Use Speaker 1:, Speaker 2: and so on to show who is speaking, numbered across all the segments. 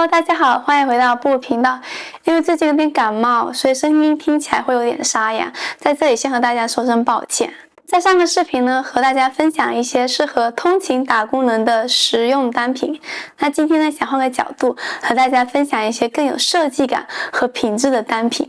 Speaker 1: Hello， 大家好，欢迎回到布频道。因为最近有点感冒，所以声音听起来会有点沙哑，在这里先和大家说声抱歉。在上个视频呢，和大家分享一些适合通勤打工人的实用单品。那今天呢，想换个角度，和大家分享一些更有设计感和品质的单品。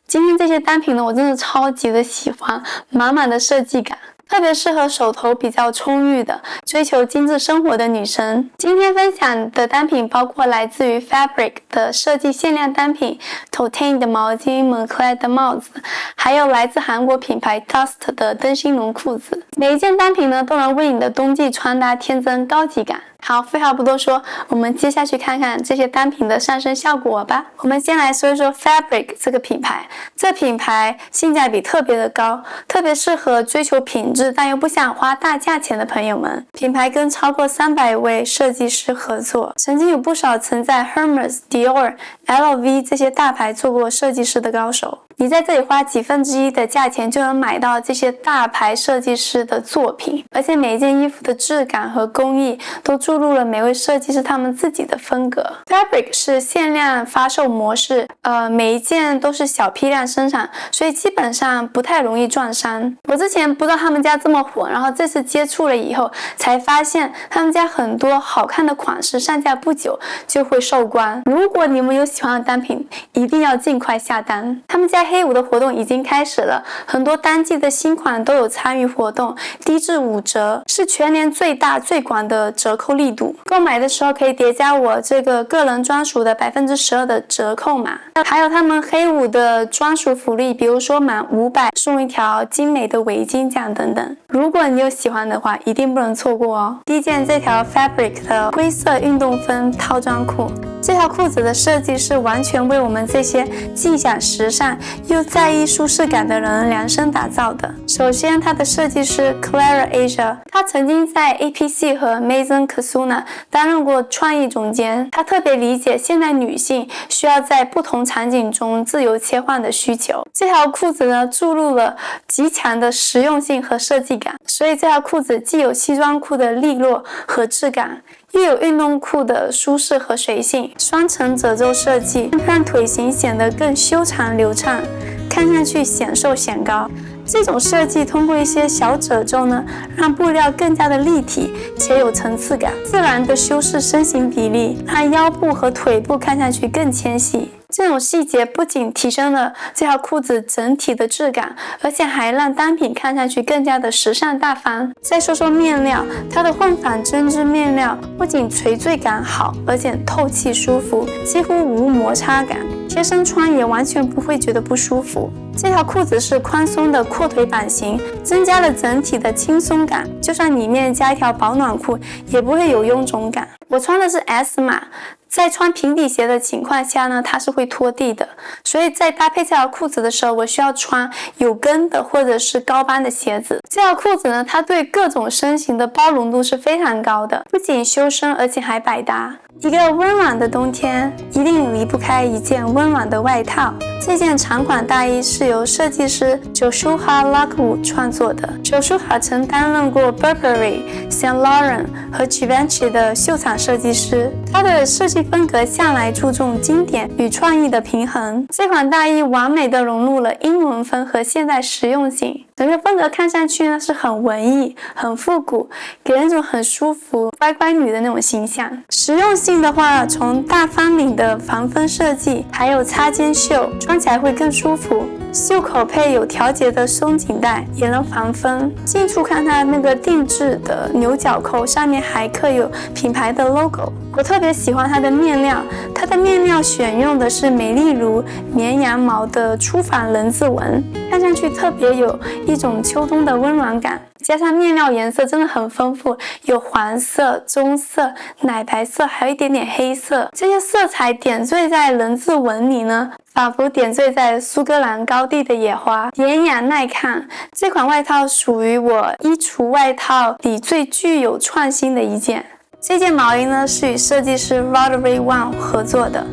Speaker 1: 今天这些单品呢，我真的超级的喜欢，满满的设计感。特别适合手头比较充裕的、追求精致生活的女生。今天分享的单品包括来自于 Fabric 的设计限量单品 Totane 的毛巾、Moncler 的帽子，还有来自韩国品牌 Dust 的灯芯绒裤子。每一件单品呢，都能为你的冬季穿搭添增高级感。好，废话不多说，我们接下去看看这些单品的上身效果吧。我们先来说一说 Fabric 这个品牌，这品牌性价比特别的高，特别适合追求品质但又不想花大价钱的朋友们。品牌跟超过300位设计师合作，曾经有不少曾在 Hermes、Dior、LV 这些大牌做过设计师的高手。你在这里花1/10的价钱就能买到这些大牌设计师的作品，而且每一件衣服的质感和工艺都注入了每位设计师他们自己的风格。Fabric 是限量发售模式，每一件都是小批量生产，所以基本上不太容易撞衫。我之前不知道他们家这么火，然后这次接触了以后才发现他们家很多好看的款式上架不久就会售光。如果你们有喜欢的单品，一定要尽快下单。他们家黑五的活动已经开始了，很多单季的新款都有参与活动，低至5折，是全年最大最广的折扣力度。购买的时候可以叠加我这个个人专属的12%的折扣码，还有他们黑五的专属福利，比如说满500送一条精美的围巾奖等等。如果你有喜欢的话，一定不能错过哦。第一件，这条 Fabric 的灰色运动风套装裤。这条裤子的设计是完全为我们这些既想时尚又在意舒适感的人量身打造的。首先，它的设计师 Clara Asia， 她曾经在 APC 和 Maison Casuna 担任过创意总监。她特别理解现代女性需要在不同场景中自由切换的需求。这条裤子呢，注入了极强的实用性和设计感，所以这条裤子既有西装裤的利落和质感，又有运动裤的舒适和随性，双层褶皱设计让腿型显得更修长流畅，看上去显瘦显高。这种设计通过一些小褶皱呢，让布料更加的立体且有层次感，自然的修饰身形比例，让腰部和腿部看上去更纤细。这种细节不仅提升了这条裤子整体的质感，而且还让单品看上去更加的时尚大方。再说说面料，它的混纺针织面料不仅垂坠感好，而且透气舒服，几乎无摩擦感，贴身穿也完全不会觉得不舒服。这条裤子是宽松的阔腿版型，增加了整体的轻松感，就算里面加一条保暖裤也不会有臃肿感。我穿的是 S 码，在穿平底鞋的情况下呢，它是会拖地的，所以在搭配这条裤子的时候，我需要穿有跟的或者是高帮的鞋子。这条裤子呢，它对各种身形的包容度是非常高的，不仅修身，而且还百搭。一个温暖的冬天，一定离不开一件温暖的外套。这件长款大衣是由设计师 Joshua Lockwood 创作的。Joshua 曾担任过 Burberry、Saint Laurent 和 Givenchy 的秀场设计师，他的设计风格向来注重经典与创意的平衡。这款大衣完美的融入了英伦风和现代实用性，整个风格看上去呢是很文艺、很复古，给人一种很舒服、乖乖女的那种形象。实用性的话，从大方领的防风设计，还有擦肩袖，穿起来会更舒服。袖口配有调节的松紧带，也能防风。近处看它那个定制的牛角扣，上面还刻有品牌的 logo。我特别喜欢它的面料，它的面料选用的是美丽如绵羊毛的粗纺人字纹，看上去特别有一种秋冬的温暖感。加上面料颜色真的很丰富，有黄色、棕色、奶白色，还有一点点黑色。这些色彩点缀在人字纹里呢，仿佛点缀在苏格兰高地的野花，典雅耐看。这款外套属于我衣橱外套里最具有创新的一件。这件毛衣呢是与设计师 Roderick Wong 合作的，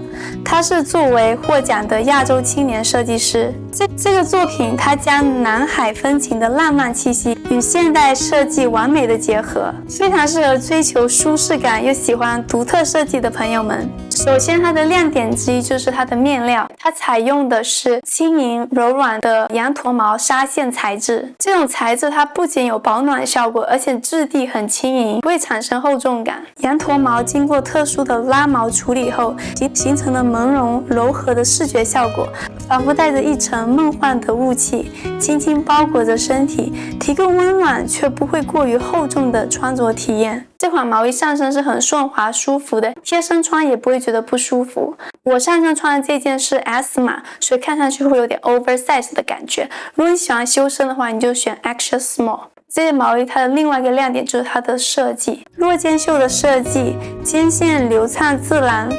Speaker 1: 他是作为获奖的亚洲青年设计师。这个作品它将南海风情的浪漫气息与现代设计完美的结合，非常适合追求舒适感又喜欢独特设计的朋友们。首先它的亮点之一就是它的面料，它采用的是轻盈柔软的羊驼毛纱线材质，这种材质它不仅有保暖效果，而且质地很轻盈，不会产生厚重感。羊驼毛经过特殊的拉毛处理后，形成了朦胧柔和的视觉效果，仿佛带着一层梦幻的雾气，轻轻包裹着身体，提供温暖却不会过于厚重的穿着体验。这款毛衣上身是很顺滑舒服的，贴身穿也不会觉得不舒服。我上身穿的这件是 S 码，所以看上去会有点 oversize 的感觉。如果你喜欢修身的话，你就选 extra small。这件毛衣它的另外一个亮点就是它的设计，落肩袖的设计，肩线流畅自然，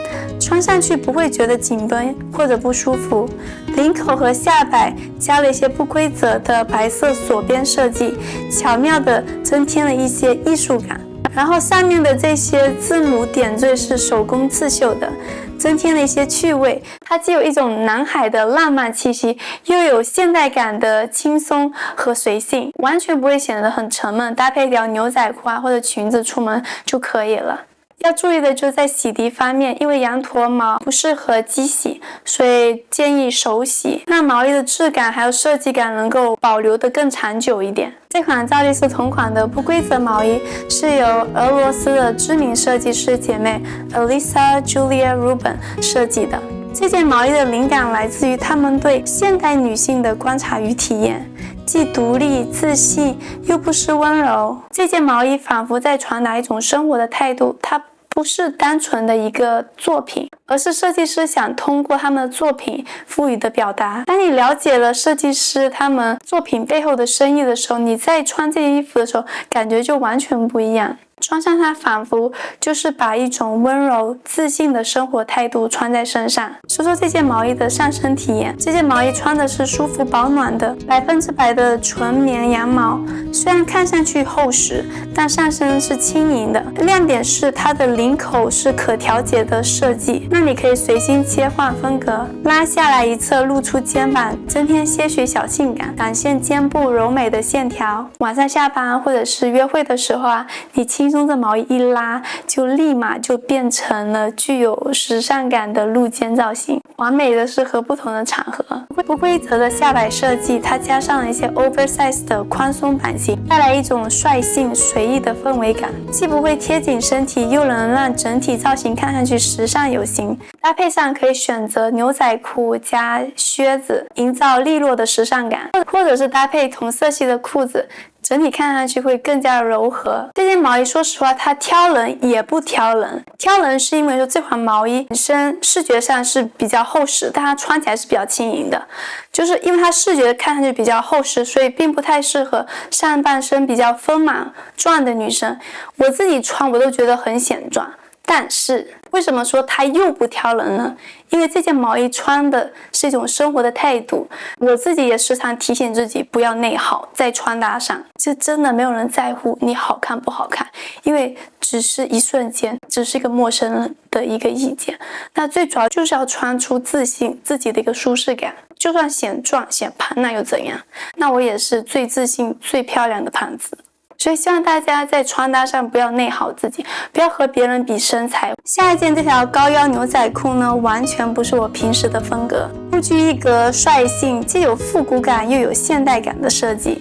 Speaker 1: 穿上去不会觉得紧绷或者不舒服。领口和下摆加了一些不规则的白色锁边设计，巧妙地增添了一些艺术感。然后上面的这些字母点缀是手工刺绣的，增添了一些趣味。它既有一种南海的浪漫气息，又有现代感的轻松和随性，完全不会显得很沉闷。搭配一条牛仔裤或者裙子出门就可以了。要注意的就是在洗涤方面，因为羊驼毛不适合机洗，所以建议手洗，让毛衣的质感还有设计感能够保留得更长久一点。这款照例是同款的不规则毛衣是由俄罗斯的知名设计师姐妹 Alisa Julia Rubin 设计的。这件毛衣的灵感来自于她们对现代女性的观察与体验，既独立自信又不失温柔。这件毛衣仿佛在传达一种生活的态度，它不是单纯的一个作品，而是设计师想通过他们的作品赋予的表达。当你了解了设计师他们作品背后的深意的时候，你在穿这件衣服的时候感觉就完全不一样。穿上它仿佛就是把一种温柔自信的生活态度穿在身上。说说这件毛衣的上身体验，这件毛衣穿的是舒服保暖的100%的纯绵羊毛，虽然看上去厚实，但上身是轻盈的。亮点是它的领口是可调节的设计，那你可以随心切换风格，拉下来一侧露出肩膀，增添些许小性感，展现肩部柔美的线条。晚上下班或者是约会的时候你轻松的毛衣一拉，就立马就变成了具有时尚感的露肩造型，完美的适合不同的场合。不规则的下摆设计，它加上了一些 oversize 的宽松版型，带来一种率性随意的氛围感，既不会贴紧身体，又能让整体造型看上去时尚有型。搭配上可以选择牛仔裤加靴子，营造利落的时尚感，或者是搭配同色系的裤子，整体看上去会更加柔和。这件毛衣说实话它挑人也不挑人，挑人是因为说这款毛衣本身视觉上是比较厚实，但它穿起来是比较轻盈的，就是因为它视觉看上去比较厚实，所以并不太适合上半身比较丰满壮的女生。我自己穿我都觉得很显壮，但是为什么说它又不挑人呢？因为这件毛衣穿的是一种生活的态度，我自己也时常提醒自己不要内耗在穿搭上，就真的没有人在乎你好看不好看，因为只是一瞬间，只是一个陌生人的一个意见。那最主要就是要穿出自信，自己的一个舒适感，就算显壮显胖那又怎样？那我也是最自信最漂亮的胖子。所以希望大家在穿搭上不要内耗自己，不要和别人比身材。下一件这条高腰牛仔裤呢，完全不是我平时的风格，不拘一格率性，既有复古感又有现代感的设计。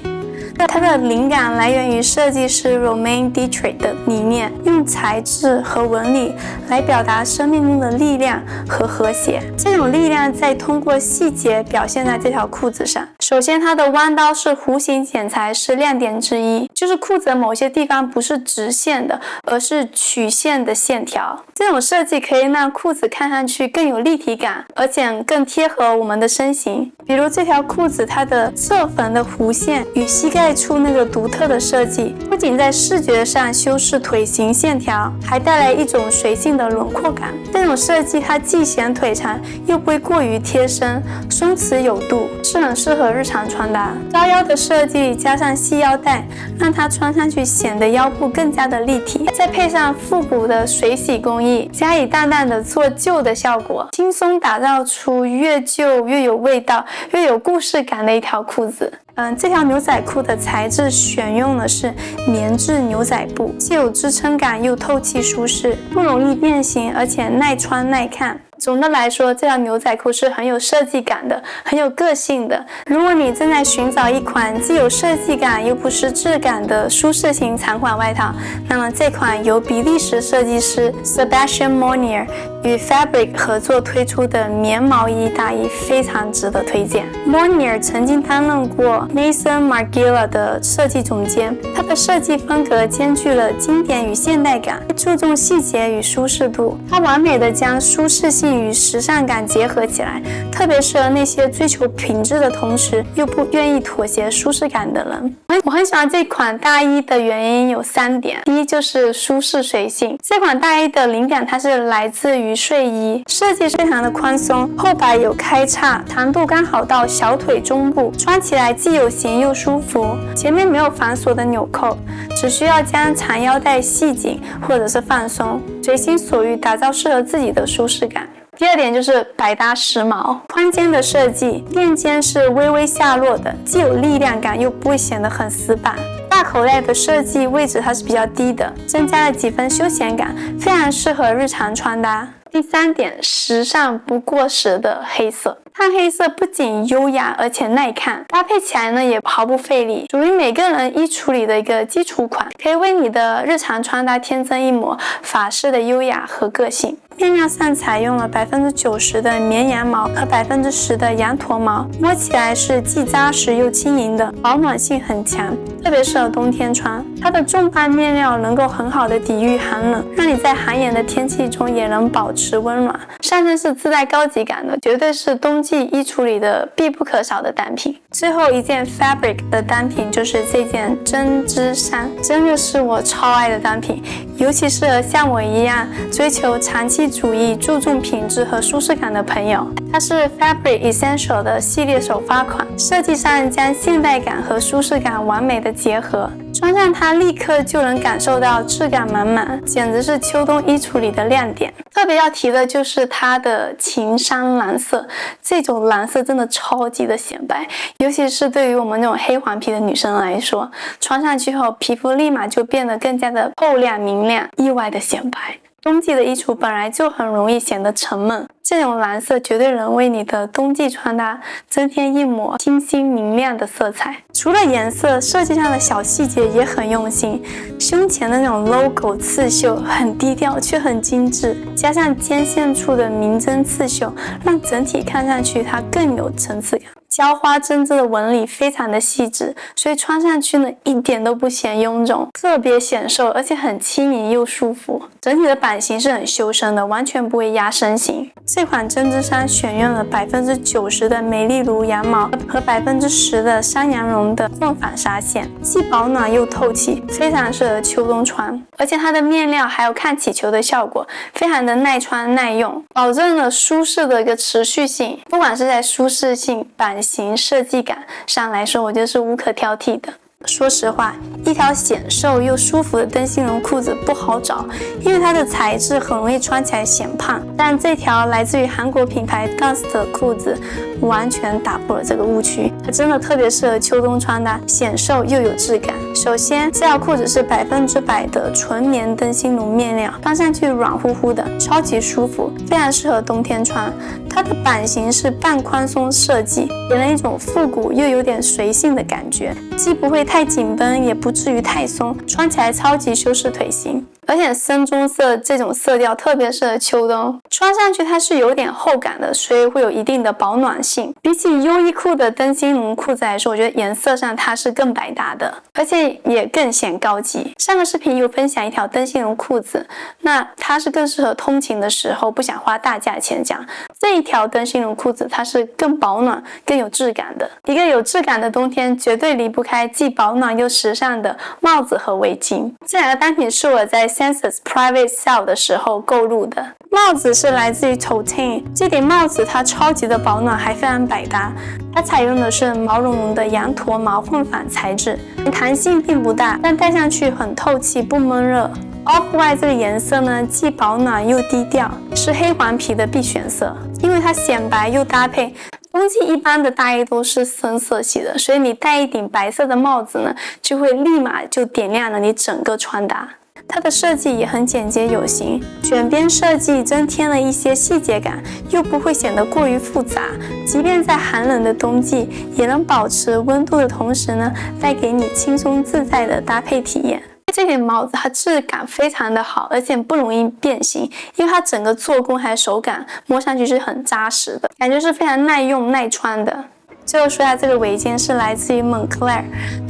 Speaker 1: 它的灵感来源于设计师 Romain Dietrich 的理念，用材质和纹理来表达生命中的力量和和谐。这种力量再通过细节表现在这条裤子上。首先它的弯刀式弧形剪裁是亮点之一，就是裤子的某些地方不是直线的，而是曲线的线条。这种设计可以让裤子看上去更有立体感，而且更贴合我们的身形。比如这条裤子它的侧缝的弧线与膝盖处那个独特的设计，不仅在视觉上修饰腿型线条，还带来一种随性的轮廓感。这种设计它既显腿长，又不会过于贴身，松弛有度，是很适合日常穿搭。高腰的设计加上细腰带，让它穿上去显得腰部更加的立体，再配上复古的水洗工艺，加以淡淡的做旧的效果，轻松打造出越旧越有味道又有故事感的一条裤子。这条牛仔裤的材质选用的是棉质牛仔布，既有支撑感又透气舒适，不容易变形，而且耐穿耐看。总的来说，这条牛仔裤是很有设计感的，很有个性的。如果你正在寻找一款既有设计感又不失质感的舒适型长款外套，那么这款由比利时设计师 Sebastian Monnier 与 Fabric 合作推出的棉毛衣大衣非常值得推荐。Monnier 曾经担任过 Maison Margiela 的设计总监，他的设计风格兼具了经典与现代感，注重细节与舒适度。他完美的将舒适性与时尚感结合起来，特别适合那些追求品质的同时又不愿意妥协舒适感的人。我很喜欢这款大衣的原因有3点。第一就是舒适随性，这款大衣的灵感它是来自于睡衣，设计非常的宽松，后摆有开叉，长度刚好到小腿中部，穿起来既有型又舒服。前面没有繁琐的纽扣，只需要将长腰带系紧或者是放松，随心所欲打造适合自己的舒适感。第二点就是百搭时髦，宽肩的设计，垫肩是微微下落的，既有力量感又不会显得很死板。大口袋的设计位置它是比较低的，增加了几分休闲感，非常适合日常穿搭。第3点，时尚不过时的黑色。炭黑色不仅优雅而且耐看，搭配起来呢也毫不费力，属于每个人衣橱里的一个基础款，可以为你的日常穿搭添增一抹法式的优雅和个性。面料上采用了90%的绵羊毛和10%的羊驼毛，摸起来是既扎实又轻盈的，保暖性很强，特别适合冬天穿。它的重磅面料能够很好的抵御寒冷，让你在寒炎的天气中也能保持温暖。上身是自带高级感的，绝对是冬季衣橱里的必不可少的单品。最后一件 Fabric 的单品就是这件针织衫，真的是我超爱的单品，尤其适合像我一样追求长期主义、注重品质和舒适感的朋友。它是 Fabric Essential 的系列首发款，设计上将现代感和舒适感完美的结合，穿上它立刻就能感受到质感满满，简直是秋冬衣橱里的亮点。特别要提的就是它的情商蓝色，这种蓝色真的超级的显白，尤其是对于我们这种黑黄皮的女生来说，穿上去后皮肤立马就变得更加的透亮明亮，意外的显白。冬季的衣橱本来就很容易显得沉闷，这种蓝色绝对能为你的冬季穿搭增添一抹清新明亮的色彩。除了颜色，设计上的小细节也很用心，胸前的那种 logo 刺绣很低调却很精致，加上肩线处的明针刺绣，让整体看上去它更有层次感。浇花针织的纹理非常的细致，所以穿上去呢一点都不显臃肿，特别显瘦，而且很轻盈又舒服。整体的版型是很修身的，完全不会压身形。这款针织衫选用了90%的美丽芦羊毛和10%的山羊绒的混纺纱线，既保暖又透气，非常适合秋冬穿。而且它的面料还有抗起球的效果，非常的耐穿耐用，保证了舒适的一个持续性。不管是在舒适性、版型、设计感上来说，我觉得是无可挑剔的。说实话，一条显瘦又舒服的灯芯绒裤子不好找，因为它的材质很容易穿起来显胖。但这条来自于韩国品牌 Gust 的裤子完全打破了这个误区，它真的特别适合秋冬穿搭，显瘦又有质感。首先，这条裤子是100%的纯棉灯芯绒面料，穿上去软乎乎的，超级舒服，非常适合冬天穿。它的版型是半宽松设计，给人一种复古又有点随性的感觉，既不会太紧绷，也不至于太松，穿起来超级修饰腿型。而且深棕色这种色调特别适合秋冬，穿上去它是有点厚感的，所以会有一定的保暖性。比起优衣库的灯芯绒裤子来说，我觉得颜色上它是更百搭的，而且也更显高级。上个视频有分享一条灯芯绒裤子，那它是更适合通勤的时候不想花大价钱这样。这一条灯芯绒裤子它是更保暖更有质感的，一个有质感的冬天绝对离不开既保暖又时尚的帽子和围巾。这两个单品是我在 Senses Private Sale 的时候购入的。帽子是来自于 Totein， 这顶帽子它超级的保暖，还非常百搭。它采用的是毛茸茸的羊驼毛混纺材质，弹性并不大，但戴上去很透气，不闷热。Off-White 这个颜色呢，既保暖又低调，是黑黄皮的必选色，因为它显白又搭配。冬季一般的大衣都是深色系的，所以你戴一顶白色的帽子呢，就会立马就点亮了你整个穿搭。它的设计也很简洁有型，卷边设计增添了一些细节感，又不会显得过于复杂。即便在寒冷的冬季，也能保持温度的同时呢，带给你轻松自在的搭配体验。这顶帽子它质感非常的好，而且不容易变形，因为它整个做工还有手感摸上去是很扎实的，感觉是非常耐用耐穿的。最后说一下，这个围巾是来自于 Moncler，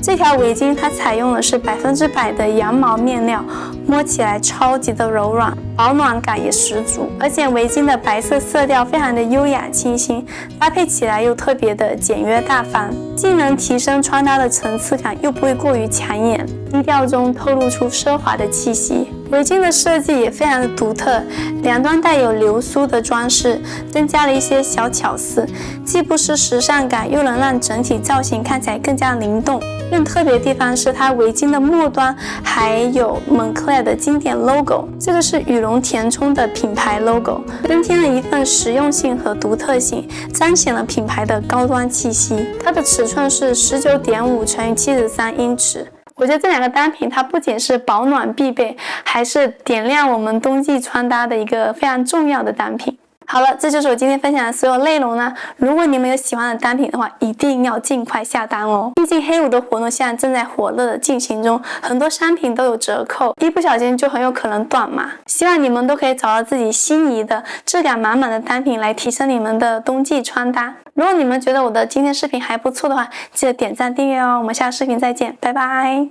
Speaker 1: 这条围巾它采用的是100%的羊毛面料，摸起来超级的柔软，保暖感也十足，而且围巾的白色色调非常的优雅清新，搭配起来又特别的简约大方，既能提升穿搭的层次感，又不会过于抢眼，低调中透露出奢华的气息。围巾的设计也非常的独特，两端带有流苏的装饰，增加了一些小巧思，既不失时尚感，又能让整体造型看起来更加灵动。更特别的地方是它围巾的末端还有 Moncler 的经典 logo， 这个是羽绒填充的品牌 logo， 增添了一份实用性和独特性，彰显了品牌的高端气息。它的尺寸是 19.5×73英尺。我觉得这两个单品它不仅是保暖必备，还是点亮我们冬季穿搭的一个非常重要的单品。好了，这就是我今天分享的所有内容啦。如果你们有喜欢的单品的话，一定要尽快下单哦。毕竟黑五的活动现在正在火热的进行中，很多商品都有折扣，一不小心就很有可能断码。希望你们都可以找到自己心仪的质感满满的单品来提升你们的冬季穿搭。如果你们觉得我的今天视频还不错的话，记得点赞订阅哦。我们下个视频再见，拜拜。